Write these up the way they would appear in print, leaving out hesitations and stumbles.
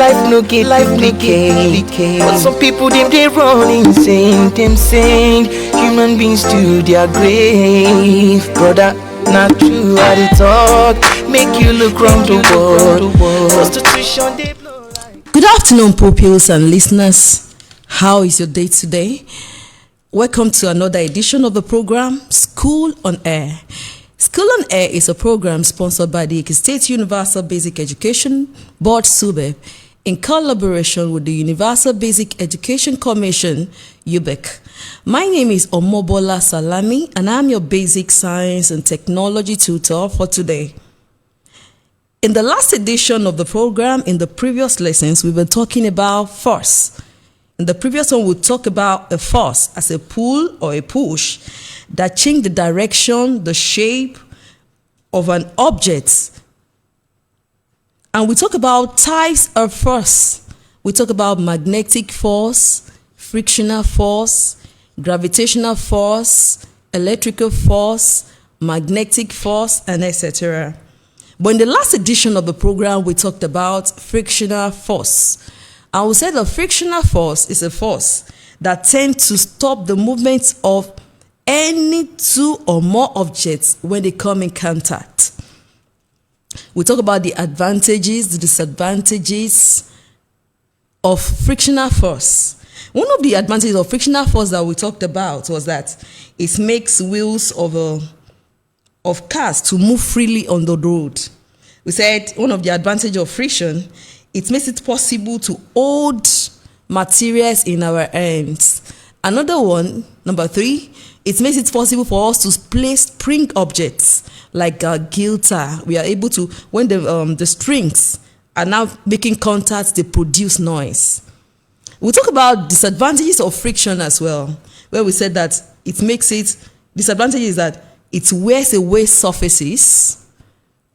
life no decay. But some people they run insane, them saying human beings to their grave. Brother, not true how they talk, make you look round the world. Prostitution they blow like. Good afternoon, pupils and listeners. How is your day today? Welcome to another edition of the program, School on Air. School on Air is a program sponsored by the Ekiti State Universal Basic Education Board, SUBEB, in collaboration with the Universal Basic Education Commission, UBEC. My name is Omobola Salami, and I'm your Basic Science and Technology tutor for today. In the last edition of the program, in the previous lessons, we've been talking about force. In the previous one, we'll talk about a force as a pull or a push that change the direction, the shape of an object. And we talk about types of force. We talk about magnetic force, frictional force, gravitational force, electrical force, magnetic force, and etc. But in the last edition of the program, we talked about frictional force. And we said that frictional force is a force that tends to stop the movement of any two or more objects when they come in contact. We talk about the advantages, the disadvantages of frictional force. One of the advantages of frictional force that we talked about was that it makes wheels of cars to move freely on the road. We said one of the advantages of friction, it makes it possible to hold materials in our hands. Another one, number 3, it makes it possible for us to place string objects like a guitar. We are able to, when the strings are now making contact, they produce noise. We'll talk about disadvantages of friction as well, where we said that disadvantage is that it wears away surfaces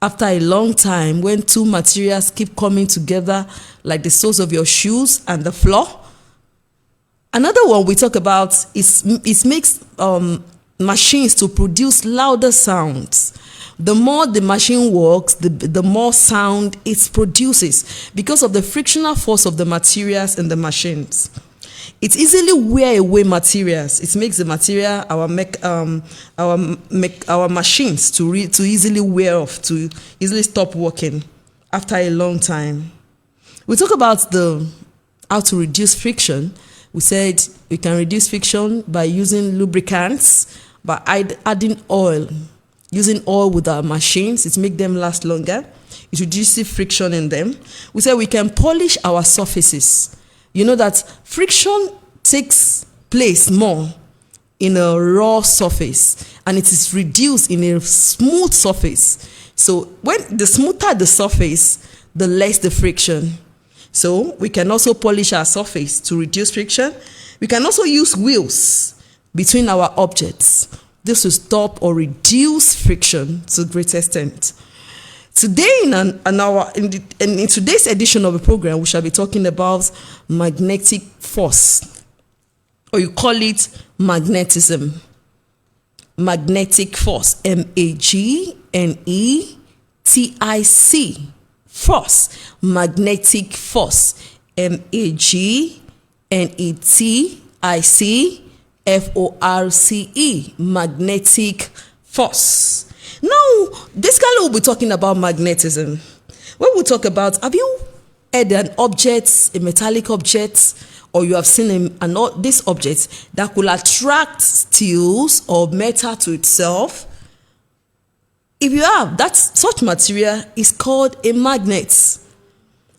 after a long time when two materials keep coming together, like the soles of your shoes and the floor. Another one we talk about is it makes machines to produce louder sounds. The more the machine works, the more sound it produces because of the frictional force of the materials in the machines. It easily wear away materials. It makes the material our machines to easily wear off, to easily stop working after a long time. We talk about how to reduce friction. We said we can reduce friction by using lubricants, by adding oil. Using oil with our machines, it makes them last longer. It reduces friction in them. We said we can polish our surfaces. You know that friction takes place more in a raw surface, and it is reduced in a smooth surface. So when the smoother the surface, the less the friction. So we can also polish our surface to reduce friction. We can also use wheels between our objects. This will stop or reduce friction to a great extent. Today, in today's edition of the program, we shall be talking about magnetic force, or you call it magnetism. Magnetic force, magnetic force, magnetic force, force, magnetic force. Now, this guy will be talking about magnetism. When we talk about, have you had an object, a metallic object, or you have seen this object that could attract steels or metal to itself? If you have, such material is called a magnet.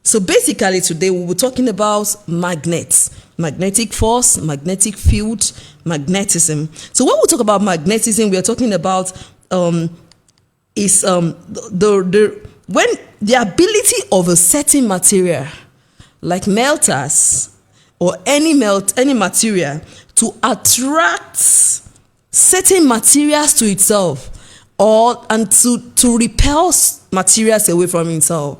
So basically today we will be talking about magnets, magnetic force, magnetic field, magnetism. So when we talk about magnetism, we are talking about when the ability of a certain material, like melters or any material, to attract certain materials to itself, and to repel materials away from itself.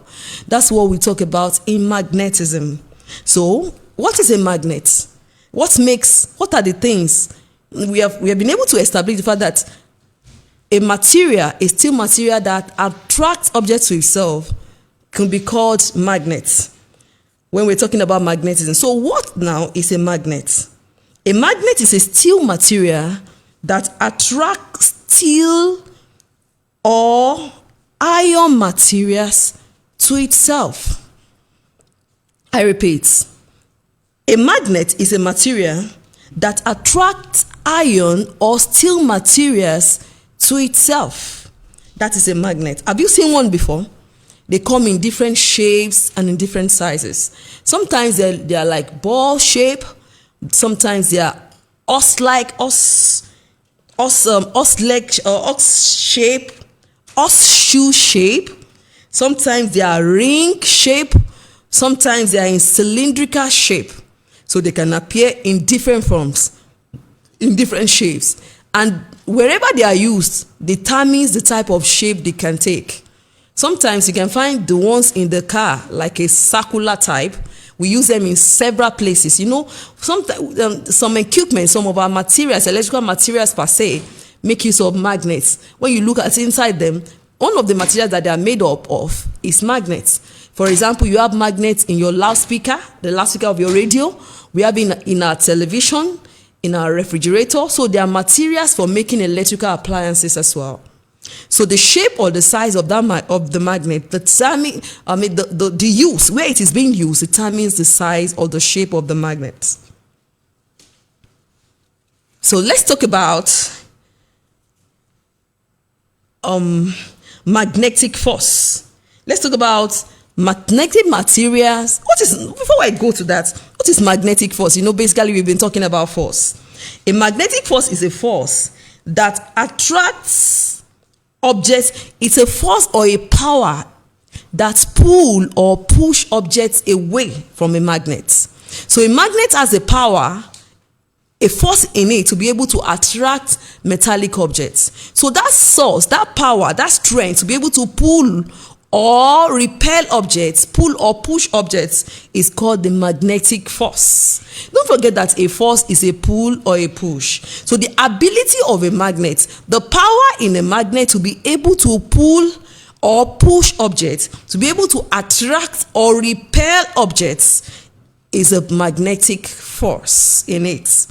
That's what we talk about in magnetism. So, what is a magnet? What are the things? We have been able to establish the fact that a material, a steel material that attracts objects to itself, can be called magnets. when we're talking about magnetism. So what now is a magnet? A magnet is a steel material that attracts steel or iron materials to itself. I repeat, a magnet is a material that attracts iron or steel materials to itself. That is a magnet. Have you seen one before? They come in different shapes and in different sizes. Sometimes they are like ball shape. Sometimes they are ox-like, ox leg, ox shape, ox shoe shape. Sometimes they are ring shape. Sometimes they are in cylindrical shape. So they can appear in different forms, in different shapes. And wherever they are used determines the type of shape they can take. Sometimes you can find the ones in the car, like a circular type. We use them in several places. You know, some equipment, some of our materials, electrical materials per se, make use of magnets. When you look at inside them, one of the materials that they are made up of is magnets. For example, you have magnets in your loudspeaker, the loudspeaker of your radio. We have in our television, in our refrigerator. So there are materials for making electrical appliances as well. So the shape or the size of the magnet, the use, where it is being used, determines the size or the shape of the magnet. So let's talk about magnetic force. Let's talk about magnetic materials. Before I go to that, what is magnetic force? You know, basically we've been talking about force. A magnetic force is a force that attracts objects. It's a force or a power that pull or push objects away from a magnet. So a magnet has a power, a force in it to be able to attract metallic objects. So that source, that power, that strength to be able to pull or repel objects, pull or push objects, is called the magnetic force. Don't forget that a force is a pull or a push. So the ability of a magnet, the power in a magnet to be able to pull or push objects, to be able to attract or repel objects, is a magnetic force in it.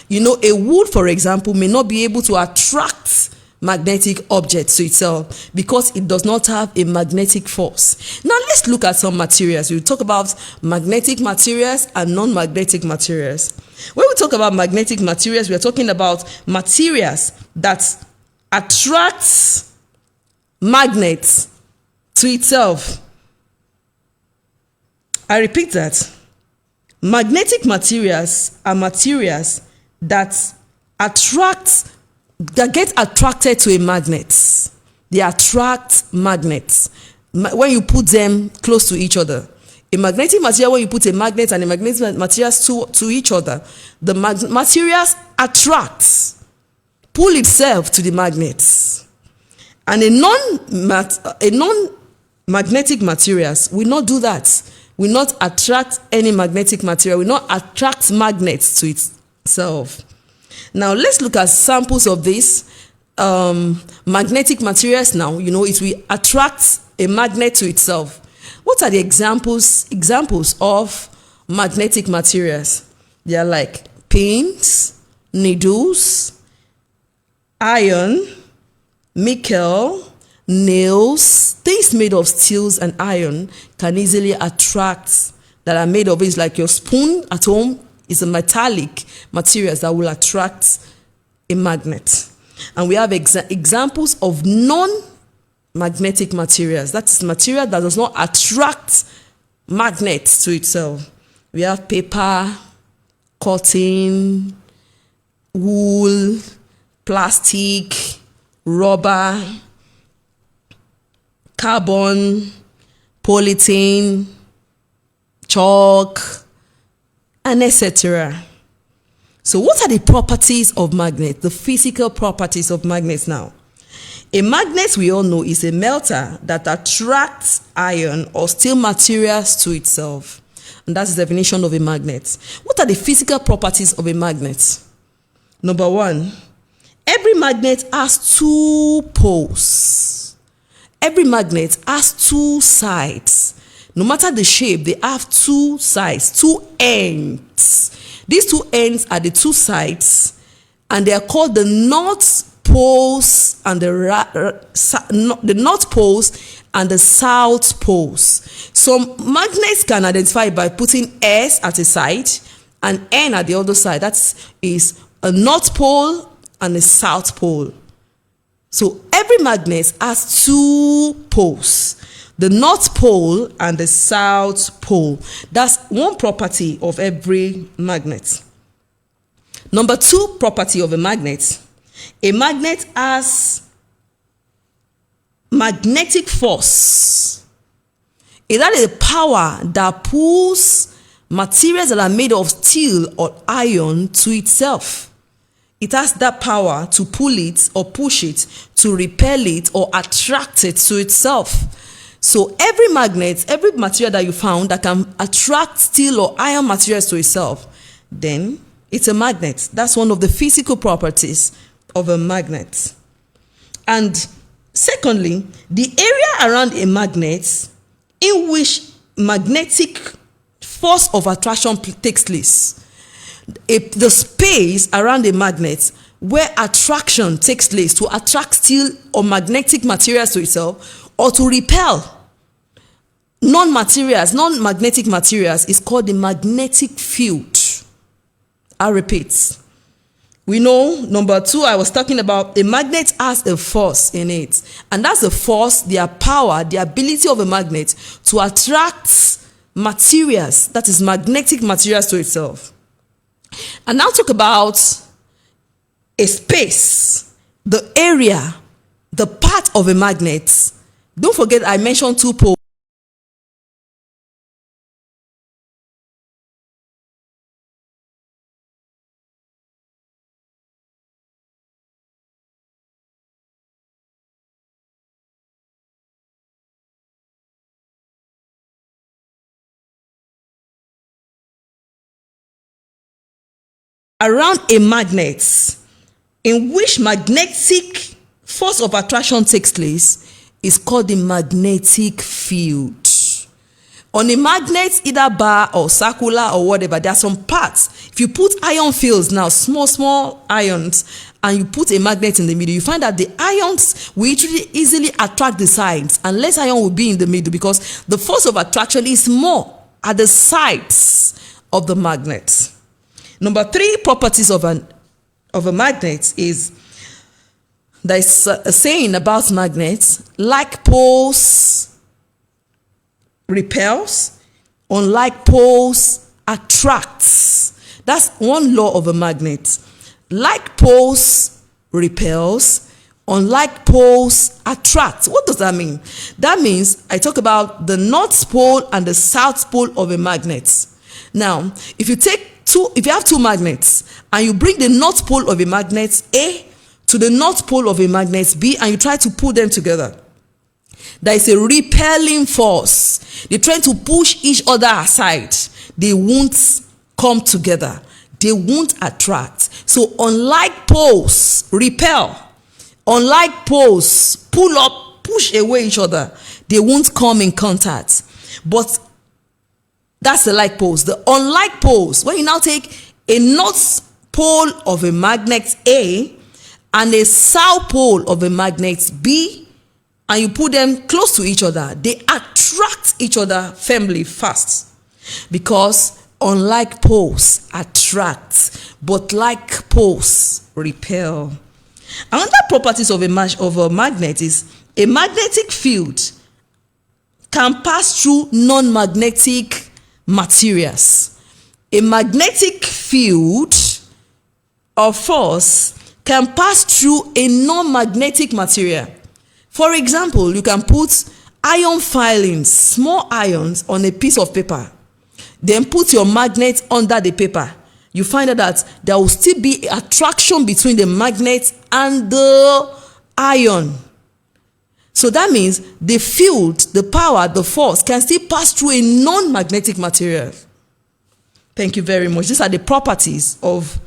You know, a wood, for example, may not be able to attract magnetic objects to itself because it does not have a magnetic force. Now let's look at some materials. We'll talk about magnetic materials and non-magnetic materials. When we talk about magnetic materials, we are talking about materials that attract magnets to itself. I repeat that. Magnetic materials are materials that get attracted to a magnet. They attract magnets when you put them close to each other. A magnetic material, when you put a magnet and a magnetic materials to each other, the materials attract, pull itself to the magnets. And a non-magnetic materials will not do that. Will not attract any magnetic material, will not attract magnets to itself. Now, let's look at samples of these magnetic materials now. You know, it will attract a magnet to itself. What are the examples of magnetic materials? They are like pins, needles, iron, nickel, nails. Things made of steels and iron can easily attract, that are made of it, like your spoon at home is a metallic materials that will attract a magnet. And we have examples of non-magnetic materials. That is material that does not attract magnets to itself. We have paper, cotton, wool, plastic, rubber, carbon, polythene, chalk, and etc. So what are the properties of magnets, the physical properties of magnets now? A magnet, we all know, is a melter that attracts iron or steel materials to itself. And that's the definition of a magnet. What are the physical properties of a magnet? Number one, every magnet has two poles. Every magnet has two sides. no matter the shape, they have two sides, two ends. These two ends are the two sides, and they are called the north poles and the north poles and the south poles. So magnets can identify by putting S at a side and N at the other side. That is a north pole and a south pole. So every magnet has two poles, the north pole and the south pole. That's one property of every magnet. Number 2 property of a magnet has magnetic force. It has a power that pulls materials that are made of steel or iron to itself. It has that power to pull it or push it, to repel it or attract it to itself. So every magnet, every material that you found that can attract steel or iron materials to itself, then it's a magnet. That's one of the physical properties of a magnet. And secondly, the area around a magnet in which magnetic force of attraction takes place, the space around a magnet where attraction takes place to attract steel or magnetic materials to itself or to repel non-magnetic materials, is called the magnetic field. I repeat. We know, number 2, I was talking about a magnet has a force in it. And that's the force, their power, the ability of a magnet to attract materials, that is magnetic materials to itself. And now talk about a space, the area, the part of a magnet. Don't forget I mentioned 2 poles. Around a magnet in which magnetic force of attraction takes place is called the magnetic field. On a magnet, either bar or circular or whatever, there are some parts. If you put iron fields now, small irons, and you put a magnet in the middle, you find that the ions will easily attract the sides, and less iron will be in the middle because the force of attraction is more at the sides of the magnet. Number 3 properties of a magnet is, there's a saying about magnets: like poles repels, unlike poles attracts. That's one law of a magnet. Like poles repels, unlike poles attract. What does that mean? That means I talk about the north pole and the south pole of a magnet. Now, if you have 2 magnets and you bring the north pole of a magnet A to the north pole of a magnet B and you try to pull them together, there is a repelling force. They're trying to push each other aside. They won't come together. They won't attract. So unlike poles repel, unlike poles pull up, push away each other, they won't come in contact. But that's the like poles. The unlike poles, when you now take a north pole of a magnet A and a south pole of a magnet B, and you put them close to each other, they attract each other firmly fast, because unlike poles attract, but like poles repel. Another properties of a magnet is a magnetic field can pass through non-magnetic materials. A magnetic field or force can pass through a non-magnetic material. For example, you can put iron filings, small irons, on a piece of paper. Then put your magnet under the paper. You find out that there will still be attraction between the magnet and the iron. So that means the field, the power, the force can still pass through a non-magnetic material. Thank you very much. These are the properties of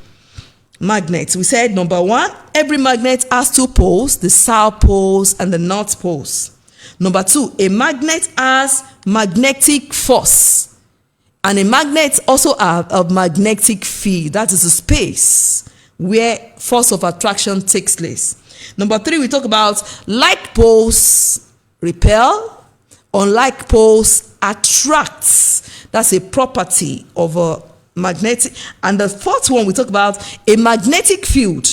magnets. We said number 1, every magnet has 2 poles, the south poles and the north poles. Number 2, a magnet has magnetic force. And a magnet also has a magnetic field. That is a space where force of attraction takes place. Number 3, we talk about like poles repel, unlike poles attracts. That's a property of a magnetic. And the 4th one, we talk about a magnetic field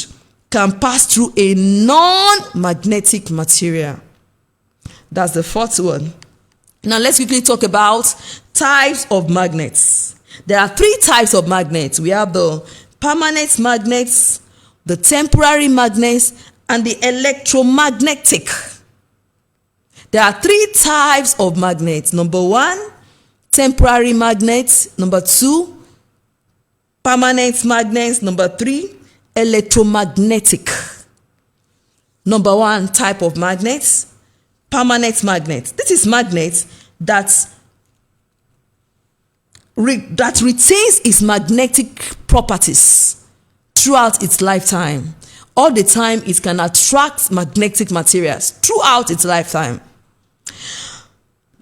can pass through a non-magnetic material. That's the 4th one. Now let's quickly talk about types of magnets. There are 3 types of magnets. We have the permanent magnets, the temporary magnets, and the electromagnetic. There are 3 types of magnets. Number 1, temporary magnets. Number 2, permanent magnets. Number 3, electromagnetic. Number 1 type of magnets, permanent magnets. This is magnets that retains its magnetic properties throughout its lifetime. All the time it can attract magnetic materials throughout its lifetime.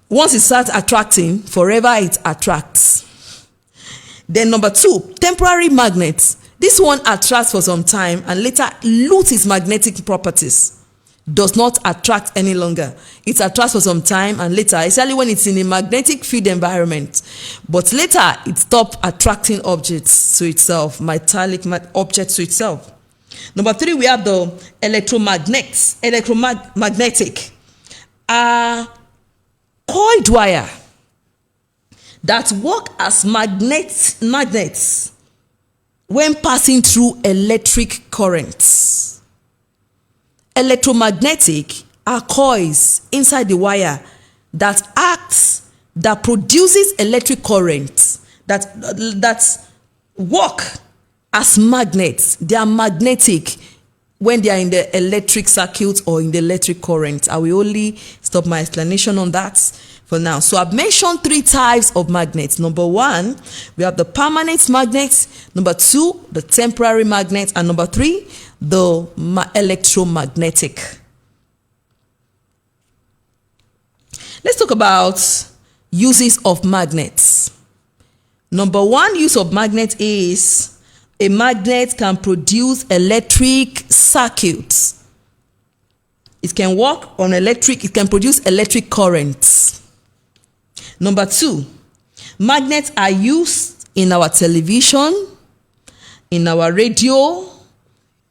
Once it starts attracting, forever it attracts. Then number 2, temporary magnets. This one attracts for some time and later loses its magnetic properties. Does not attract any longer. It attracts for some time and later, especially when it's in a magnetic field environment, but later it stops attracting objects to itself, metallic objects to itself. Number 3, we have the electromagnetic. Coiled wire that work as magnets when passing through electric currents. Electromagnetic are coils inside the wire that produces electric currents that work as magnets. They are magnetic when they are in the electric circuit or in the electric current. I will only stop my explanation on that for now. So I've mentioned 3 types of magnets. Number 1, we have the permanent magnets. Number 2, the temporary magnets. And number 3, the electromagnetic. Let's talk about uses of magnets. Number 1 use of magnet is a magnet can produce electric circuits. It can work on it can produce electric currents. Number 2, magnets are used in our television, in our radio,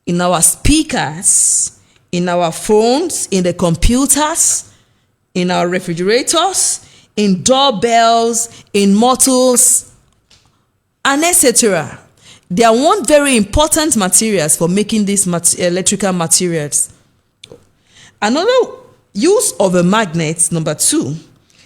in our speakers, in our phones, in the computers, in our refrigerators, in doorbells, in motors, and etc. They are one very important materials for making these electrical materials. Another use of a magnet, number 2,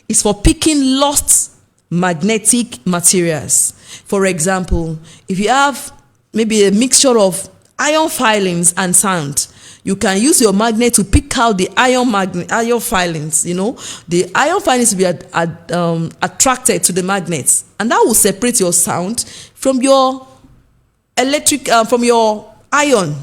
is for picking lost magnetic materials. For example, if you have maybe a mixture of iron filings and sand, you can use your magnet to pick out the iron filings. The iron filings will be attracted to the magnets, and that will separate your sound from your from your iron.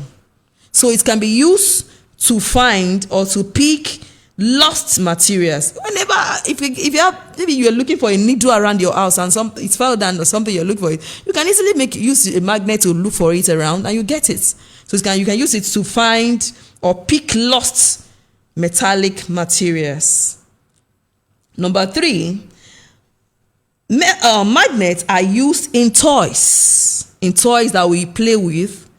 So it can be used to find or to pick lost materials. Whenever, if you have, maybe you are looking for a needle around your house and it's fell down or something, you're looking for it, you can easily use a magnet to look for it around and you get it. So you can use it to find or pick lost metallic materials. Number 3, magnets are used in toys that we play with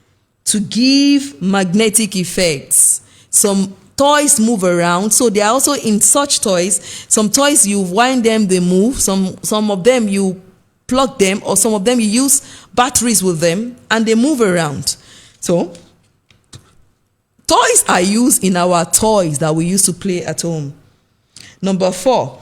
to give magnetic effects. Some toys move around, so they are also in such toys. Some toys you wind them, they move. Some of them you plug them, or some of them you use batteries with them and they move around. So toys are used in our toys that we used to play at home. Number 4,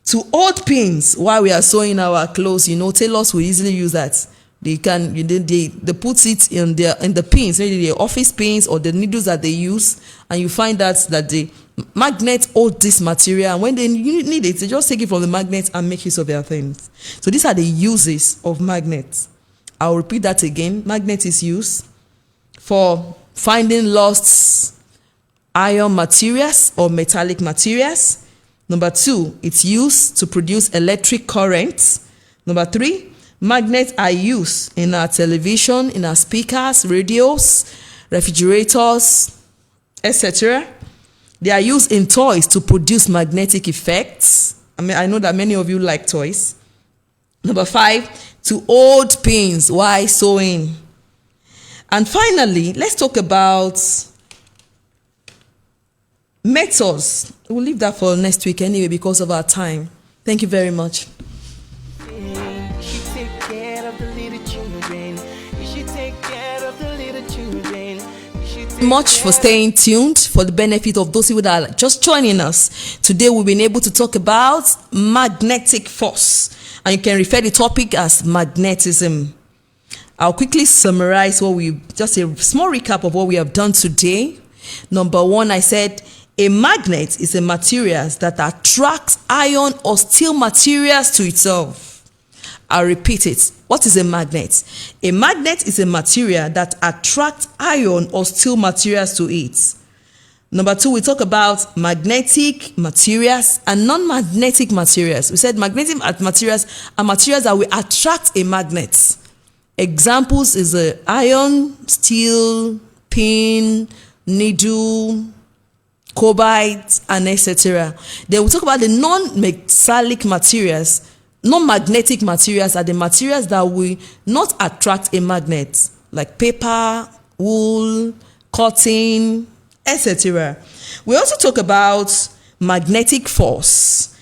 to hold pins while we are sewing our clothes. Tailors will easily use that. They put it in the pins, maybe the office pins or the needles that they use, and you find that the magnet holds this material, and when they need it, they just take it from the magnet and make use of their things. So these are the uses of magnets. I'll repeat that again. Magnet is used for finding lost iron materials or metallic materials. Number 2, it's used to produce electric current. Number 3, magnets are used in our television, in our speakers, radios, refrigerators, etc. They are used in toys to produce magnetic effects. I know that many of you like toys. Number 5, to hold pins while sewing. And finally, let's talk about methods. We'll leave that for next week anyway because of our time. Thank you very much. You should take care of the little children. You should take care of the little children. You should take Much for staying tuned. For the benefit of those people that are just joining us, today we've been able to talk about magnetic force, and you can refer the topic as magnetism. I'll quickly summarize just a small recap of what we have done today. Number 1, I said a magnet is a material that attracts iron or steel materials to itself. I'll repeat it. What is a magnet? A magnet is a material that attracts iron or steel materials to it. Number 2, we talk about magnetic materials and non-magnetic materials. We said magnetic materials are materials that will attract a magnet. Examples is iron, steel, pin, needle, cobalt, and etc. Then we talk about the non-metallic materials. Non-magnetic materials are the materials that will not attract a magnet, like paper, wool, cotton, etc. We also talk about magnetic force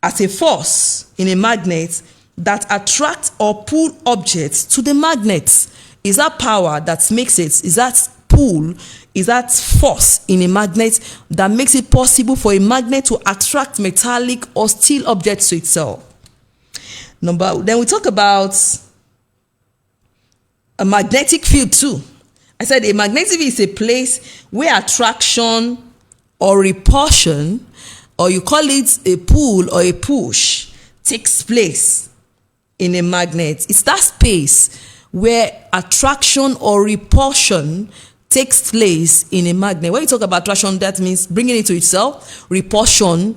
as a force in a magnet that attracts or pull objects to the magnet. Is that power that makes it? Is that pull? Is that force in a magnet that makes it possible for a magnet to attract metallic or steel objects to itself? Then we talk about a magnetic field too. I said a magnetic field is a place where attraction or repulsion, or you call it a pull or a push, takes place in a magnet. It's that space where attraction or repulsion takes place in a magnet. When you talk about attraction, that means bringing it to itself. Repulsion,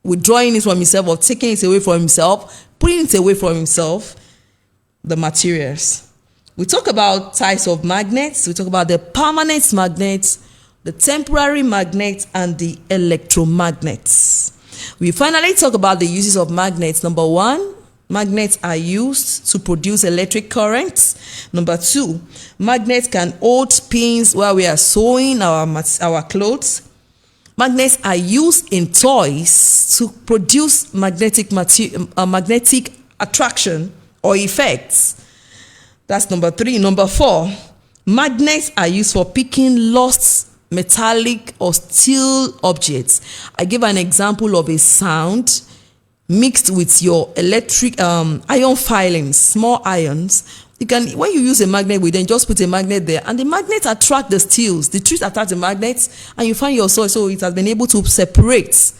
withdrawing it from itself or taking it away from himself, putting it away from himself, the materials. We talk about types of magnets. We talk about the permanent magnets, the temporary magnets, and the electromagnets. We finally talk about the uses of magnets. Number 1, magnets are used to produce electric currents. Number 2, magnets can hold pins while we are sewing our clothes. Magnets are used in toys to produce magnetic attraction or effects. That's number 3. Number 4, magnets are used for picking lost metallic or steel objects. I give an example of a sound mixed with your electric iron filings, small irons. When you use a magnet, we then just put a magnet there, and the magnet attract the steels. The trees attract the magnets, and you find your soil. So it has been able to separate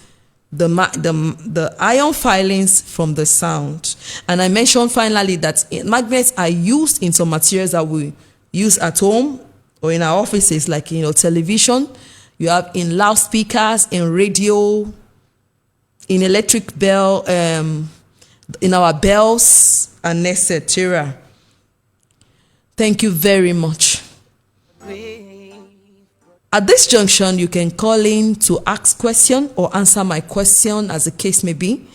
the iron filings from the sound. And I mentioned finally that magnets are used in some materials that we use at home or in our offices, like in your television. You have in loudspeakers, in radio, in electric bell, in our bells, and etc. Thank you very much. At this junction, you can call in to ask question or answer my question, as the case may be.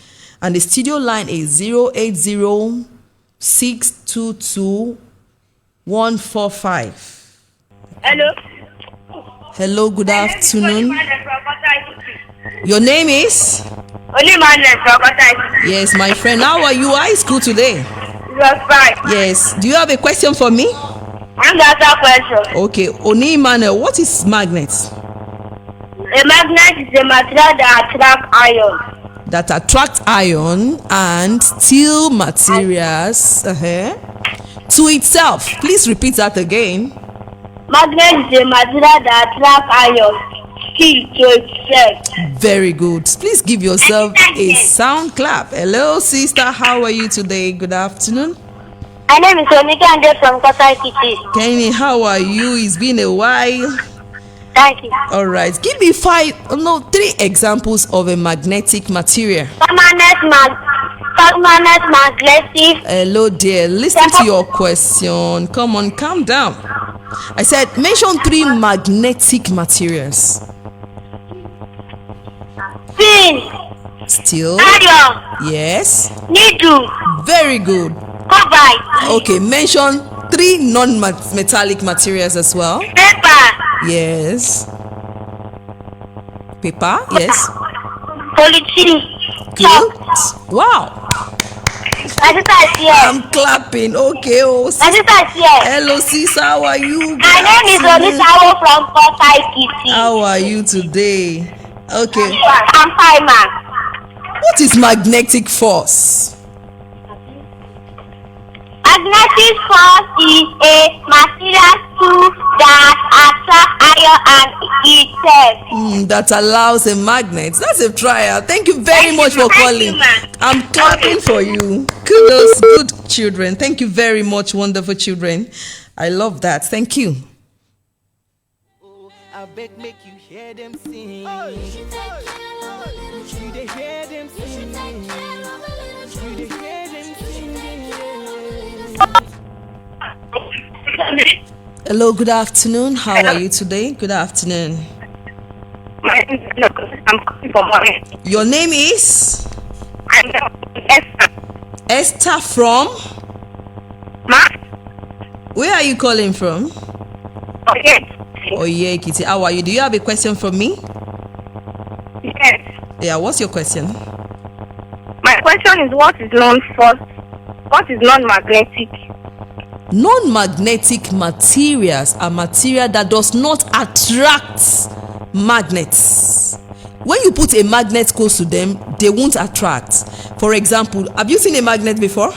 And the studio line is 080-622-145. Hello. Hello, good afternoon. Your name is? Yes, my friend. How are you? How is school today? It was fine. Yes. Do you have a question for me? I'm the other question. Okay. Oni Emmanuel, what is magnets? A magnet is a material that attracts iron. That attract iron and steel materials to itself. Please repeat that again. Magnet is a material that attracts iron, steel to itself. Very good. Please give yourself a sound clap. Hello, sister. How are you today? Good afternoon. My name is Onika and I'm from Kota Ekiti. Kenny, how are you? It's been a while. Thank you. All right. Give me three examples of a magnetic material. Permanent magnetic. Hello there. Listen to your question. Come on, calm down. I said mention three magnetic materials. Pin. Still. Iron. Yes. Needle. Very good. Cobalt. Okay, mention three non-metallic materials as well. Paper. Yes. Paper. Yes. Polythene. Good. Wow. My sister is here. I'm clapping. Okay. Oh, My sister is here. hello, sis. How are you? My name is Onitawo from Port Harcourt. How are you today? Okay. I'm fine, ma. What is magnetic force? Magnetic force is a material tool that attracts iron and itself. That allows a magnet. That's a trial. Thank you very much for calling. I'm clapping for you. Kudos, good children. Thank you very much, wonderful children. I love that. Thank you. I beg make you hear them sing. You dey hear them sing. You dey hear them singing. Hello, good afternoon. How are you today? Good afternoon. I'm calling for money. Your name is I'm Esther. Esther from? Ma? Where are you calling from? Okay. Oh yeah, Kitty. How are you? Do you have a question for me? Yes. Yeah, what's your question? My question is what is non-magnetic? Non-magnetic materials are material that does not attract magnets. When you put a magnet close to them, they won't attract. For example, have you seen a magnet before?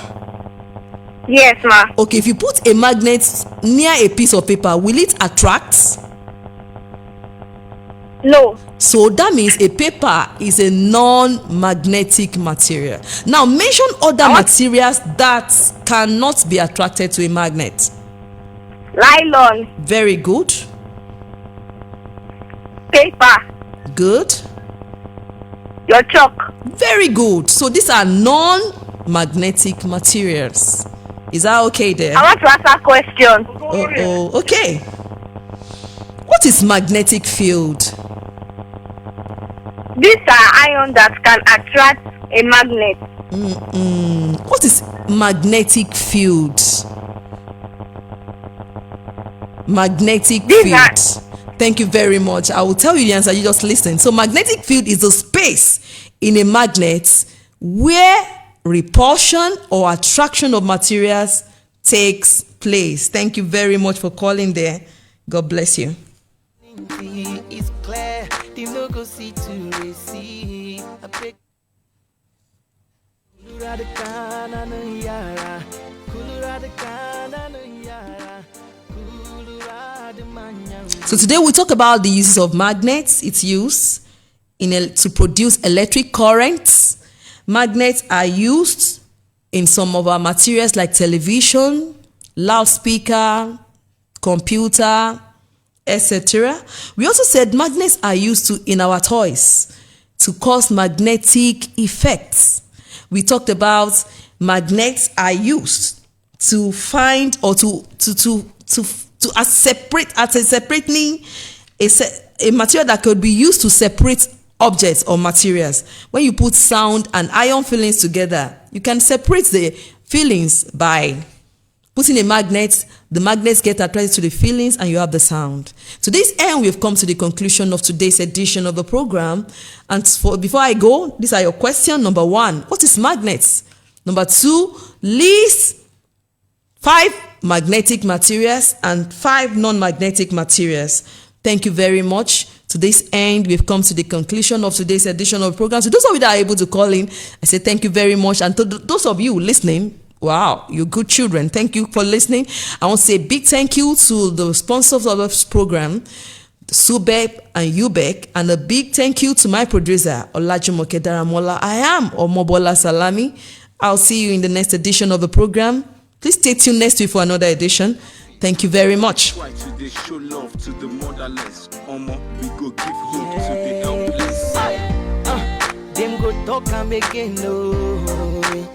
Yes, ma. Okay, if you put a magnet near a piece of paper, will it attract? No. So that means a paper is a non-magnetic material. Now mention other materials that cannot be attracted to a magnet. Nylon. Very good. Paper. Good. Your chalk. Very good. So these are non-magnetic materials. Is that okay there? I want to ask a question. Oh, okay. What is magnetic field? These are iron that can attract a magnet. What is magnetic field? Magnetic field. Thank you very much. I will tell you the answer. You just listen. So magnetic field is the space in a magnet where repulsion or attraction of materials takes place. Thank you very much for calling there. God bless you. It's clear, they no go see to receive. I beg. So today we talk about the uses of magnets, its use to produce electric currents. Magnets are used in some of our materials like television, loudspeaker, computer, etc. We also said magnets are used in our toys to cause magnetic effects. We talked about magnets are used to find or separate a material that could be used to separate objects or materials. When you put sound and iron fillings together, you can separate the fillings by putting a magnet. The magnets get attracted to the fillings and you have the sound. To this end, we've come to the conclusion of today's edition of the program. And before I go, these are your questions. Number 1, what is magnets? Number 2, list 5 magnetic materials and 5 non-magnetic materials. Thank you very much. To this end, we've come to the conclusion of today's edition of the program. So those of you that are able to call in, I say thank you very much. And to those of you listening, wow, you're good children. Thank you for listening. I want to say a big thank you to the sponsors of this program, SUBEC and UBEC, and a big thank you to my producer, Olajumoke Daramola. I am Omobola Salami. I'll see you in the next edition of the program. Please stay tuned next week for another edition. Thank you very much. Try to show love to the motherless. We go give hope to the helpless. Them go talk and begin, no.